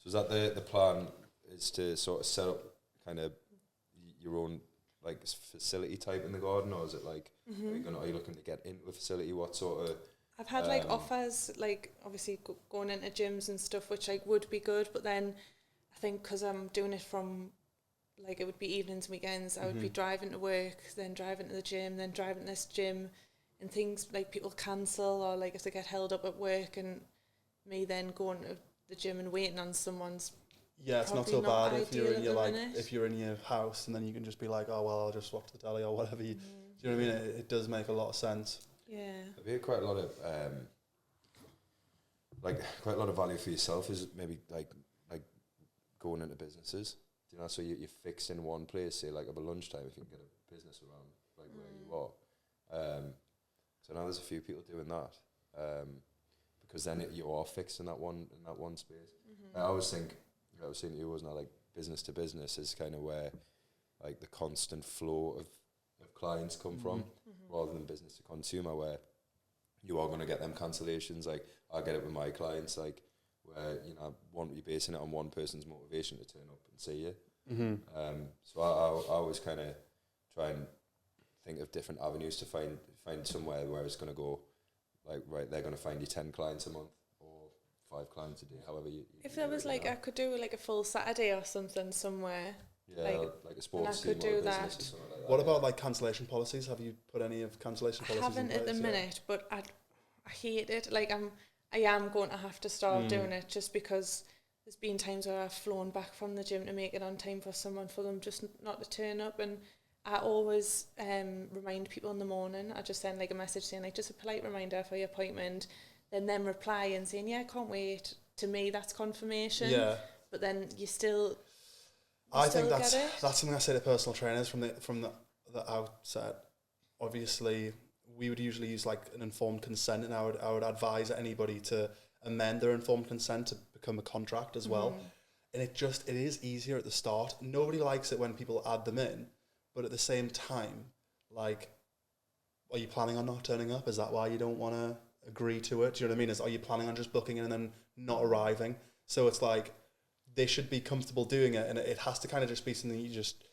is that the plan is to sort of set up kind of your own like facility type in the garden, or is it like are you looking to get into a facility? What sort of? I've had like offers, like obviously going into gyms and stuff, which like would be good, but then I think because I'm doing it from like it would be evenings and weekends, I would be driving to work, then driving to the gym, then driving to this gym, and things like people cancel, or like if they get held up at work, and me then going to the gym and waiting on someone's. Yeah, it's not so bad if you're in your if you're in your house and then you can just be like, oh well, I'll just walk to the deli or whatever. Do you know what I mean? It does make a lot of sense. Yeah. I've heard quite a lot of value for yourself is maybe like going into businesses. You know, so you're fixed in one place. Say like at lunchtime, if you can get a business around like where you are. So now there's a few people doing that. Because then you are fixed in that one space. I always think. I was saying to you, wasn't it, like business to business is kind of where like the constant flow of clients come from, rather than business to consumer, where you are going to get them cancellations. Like I get it with my clients, like where I want you basing it on one person's motivation to turn up and see you. So I always kind of try and think of different avenues to find somewhere where it's going to go. Like right, they're going to find you 10 clients a month. 5 clients a day, however you if there was like I could do like a full Saturday or something somewhere. Yeah, like a sports team or a business or something like that. What about like cancellation policies? Have you put any of cancellation policies in place? I haven't at the minute, but I hate it. Like I am going to have to start doing it, just because there's been times where I've flown back from the gym to make it on time for them just not to turn up, and I always remind people in the morning. I just send like a message saying like just a polite reminder for your appointment. Then them reply and saying, yeah, I can't wait. To me, that's confirmation. Yeah. But then you still I think that's something I say to personal trainers from the outset. Obviously, we would usually use like an informed consent, and I would advise anybody to amend their informed consent to become a contract as well. And it is easier at the start. Nobody likes it when people add them in, but at the same time, like, are you planning on not turning up? Is that why you don't want to agree to it? Do you know what I mean? Are you planning on just booking in and then not arriving? So it's like they should be comfortable doing it, and it has to kind of just be something you just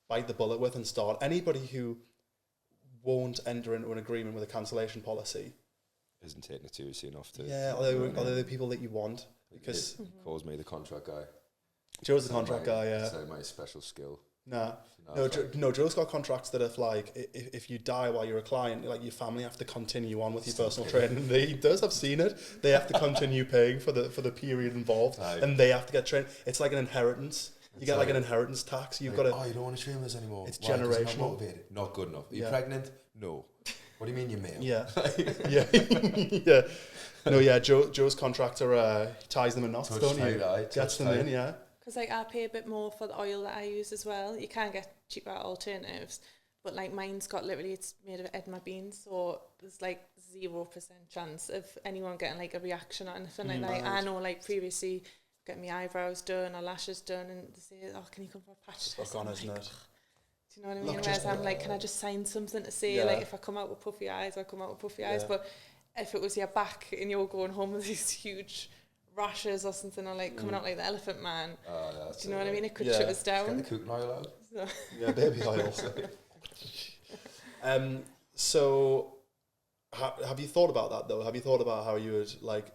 bite the bullet with and start. Anybody who won't enter into an agreement with a cancellation policy isn't taking it seriously enough to. Yeah, are they the people that you want? Because he calls me the contract guy. Joe's the contract guy. Yeah, it's my special skill. No, Joe's got contracts that if like if you die while you're a client, like your family have to continue on with your personal training. He does. I've seen it. They have to continue paying for the period involved, and they have to get trained. It's like an inheritance. You get like an inheritance tax. You've got to. Oh, you don't want to train with us anymore. It's generational. Not motivated. Not good enough. Are you pregnant? No. What do you mean you're male? Yeah. Yeah. No, yeah. Joe's contractor ties them in knots, don't you? Gets them in, yeah. Because like I pay a bit more for the oil that I use as well. You can get cheaper alternatives, but like mine's got literally, it's made of Edma beans, so there's like 0% chance of anyone getting like a reaction or anything like that. I know like previously getting my eyebrows done or lashes done, and they say, oh, can you come for a patch test? On, isn't it? Do you know what I mean? Whereas I'm like, can I just sign something to say like if I come out with puffy eyes, I come out with puffy eyes. But if it was your back and you're going home with these huge rashes or something, or like coming out like the Elephant Man, do you know what I mean? It could shut us down. Get the cooking oil out. So. Yeah, baby oil. So have you thought about that though? Have you thought about how you would like?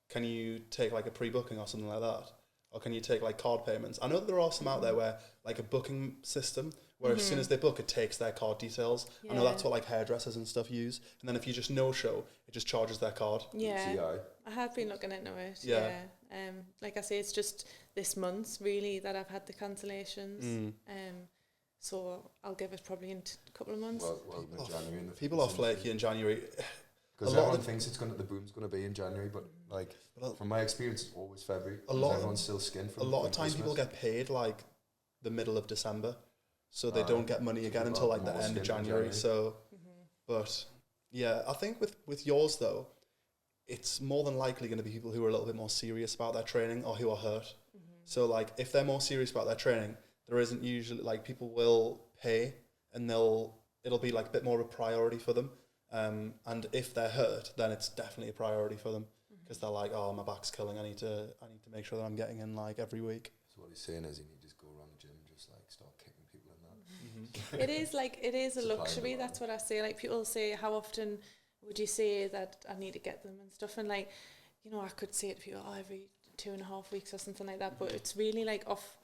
Can you take like a pre-booking or something like that, or can you take like card payments? I know that there are some out there where like a booking system where as soon as they book, it takes their card details. I know that's what like hairdressers and stuff use, and then if you just no-show, it just charges their card. Yeah, I have been looking into it. Yeah. Like I say, it's just this month really that I've had the cancellations. So I'll give it probably in a couple of months. Well, in January. People are flaky in January. Because everyone thinks the boom's going to be in January, but like from my experience, it's always February. Everyone's still skinned from. A lot of times, people get paid like the middle of December, so they don't get money again until like the end of January. So, but yeah, I think with yours though, it's more than likely going to be people who are a little bit more serious about their training or who are hurt. So like if they're more serious about their training, there isn't usually like people will pay and it'll be like a bit more of a priority for them. And if they're hurt, then it's definitely a priority for them because they're like, oh, my back's killing. I need to make sure that I'm getting in like every week. So what he's saying is, you need to just go around the gym and just like start kicking people in that. It is a luxury. That's what I say. Like, people say, how often would you say that I need to get them and stuff? And like, you know, I could say to people, every 2.5 weeks or something like that. But it's really like off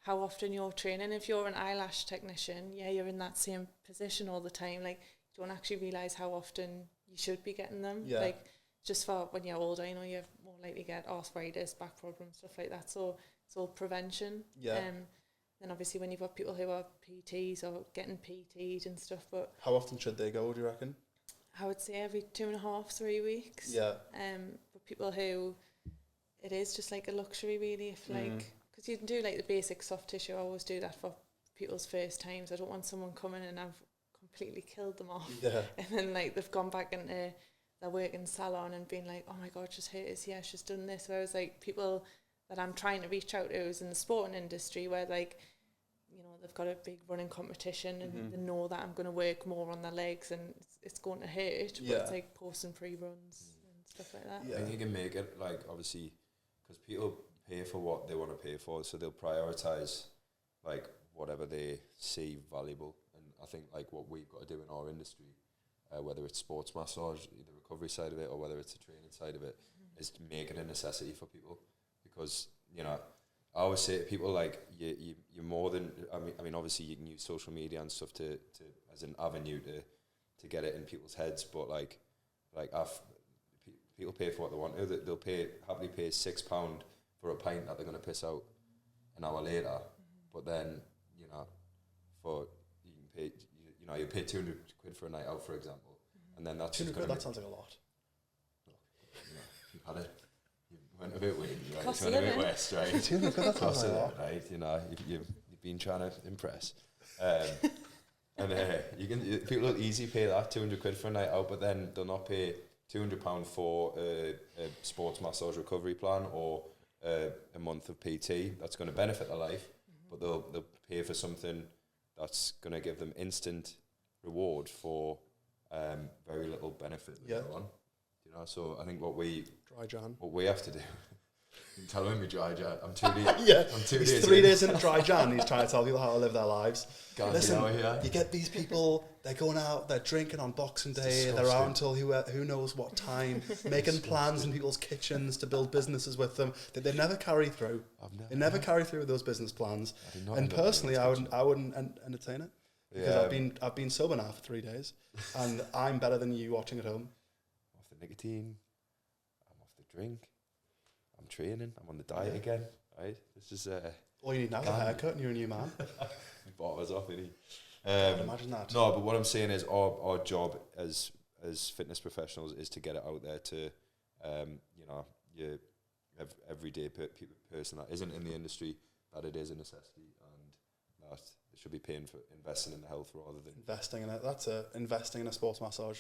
how often you're training. If you're an eyelash technician, you're in that same position all the time. Like, you don't actually realise how often you should be getting them. Yeah. Like, just for when you're older, you know, you're more likely to get arthritis, back problems, stuff like that. So it's all prevention. Yeah. Then obviously when you've got people who are PTs or getting PT'd and stuff, but how often should they go, do you reckon? I would say every 2.5, 3 weeks. Yeah. For people who, it is just like a luxury really, if like, because you can do like the basic soft tissue. I always do that for people's first times. I don't want someone coming and I've completely killed them off. Yeah. And then like they've gone back into their working salon and been like, oh my God, she's here, she's done this. Whereas like people that I'm trying to reach out to is in the sporting industry, where like, you know, they've got a big running competition and they know that I'm going to work more on their legs and it's going to hurt, but it's like posting pre-runs and stuff like that. I think you can make it like, obviously, because people pay for what they want to pay for, so they'll prioritise like whatever they see valuable. And I think like what we've got to do in our industry, whether it's sports massage, the recovery side of it, or whether it's the training side of it, is to make it a necessity for people. Because, you know, I always say to people, like, you're more than, I mean, obviously you can use social media and stuff to as an avenue to get it in people's heads, but like people pay for what they want to. They'll happily pay £6 for a pint that they're going to piss out an hour later, but then, you know, you pay 200 quid for a night out, for example, and then that's 200 quid, that sounds like a lot. You've had it. Went a bit weird, right? Cost Went a bit west, right? That sounds like a lot. Right? You know, you've been trying to impress. And people will easily pay that 200 quid for a night out, but then they'll not pay £200 for a sports massage recovery plan or a month of PT that's going to benefit their life, but they'll pay for something that's going to give them instant reward for very little benefit later on. You know, so I think what we have to do. You tell him me dry Jan. I'm 2 days. He's 3 days into dry Jan. He's trying to tell people how to live their lives. Listen, you get these people. They're going out. They're drinking on Boxing Day. They're out until who knows what time, making plans in people's kitchens to build businesses with them that they never carry through. They never carry through with those business plans. And personally, I wouldn't entertain it because I've been sober now for 3 days, and I'm better than you watching at home. I'm off the nicotine. I'm off the drink. I'm training. I'm on the diet again. Right. This is all you need now is a haircut, and you're a new man. Bought us off, innit? Imagine that. No, but what I'm saying is our job as fitness professionals is to get it out there to, you know, your everyday person that isn't in the industry, that it is a necessity and that they should be paying for investing in the health rather than investing in it. That's investing in a sports massage.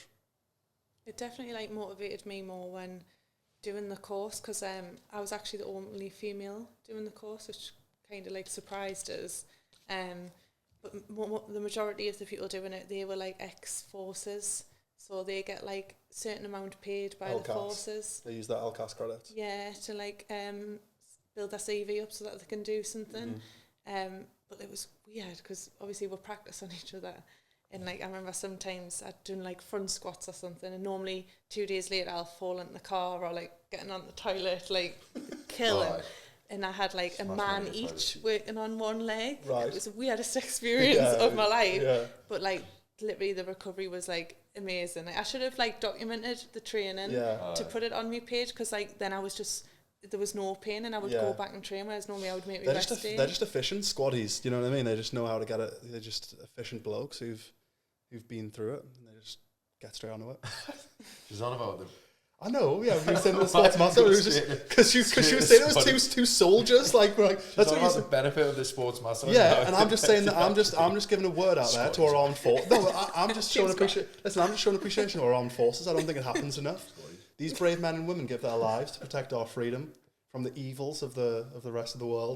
It definitely like motivated me more when doing the course, because I was actually the only female doing the course, which kind of like surprised us. But the majority of the people doing it, they were like ex-forces, so they get like certain amount paid by the forces. They use that LCAS credit. Yeah, to like build their CV up so that they can do something. But it was weird because obviously we practice on each other. And like I remember sometimes I'd done like front squats or something, and normally 2 days later I'll fall in the car or like getting on the toilet, like killing. And I had like a man each working on one leg. Right. It was the weirdest experience of my life. Yeah. But like literally the recovery was like amazing. Like, I should have like documented the training to put it on my page, because like then I was just, there was no pain and I would go back and train, whereas normally I would make me rest day. They're just efficient squaddies, you know what I mean? They just know how to get it. They're just efficient blokes who've been through it, and they just get straight onto it. She's on about them. I know, yeah. We were saying the sports master. It was just because she was saying it was two soldiers. Like that's what the benefit of the sports master. Yeah, and I'm just saying that I'm just giving a word out there to our armed forces. No, I'm just showing appreciation. Listen, I'm just showing appreciation to our armed forces. I don't think it happens enough. These brave men and women give their lives to protect our freedom from the evils of the rest of the world.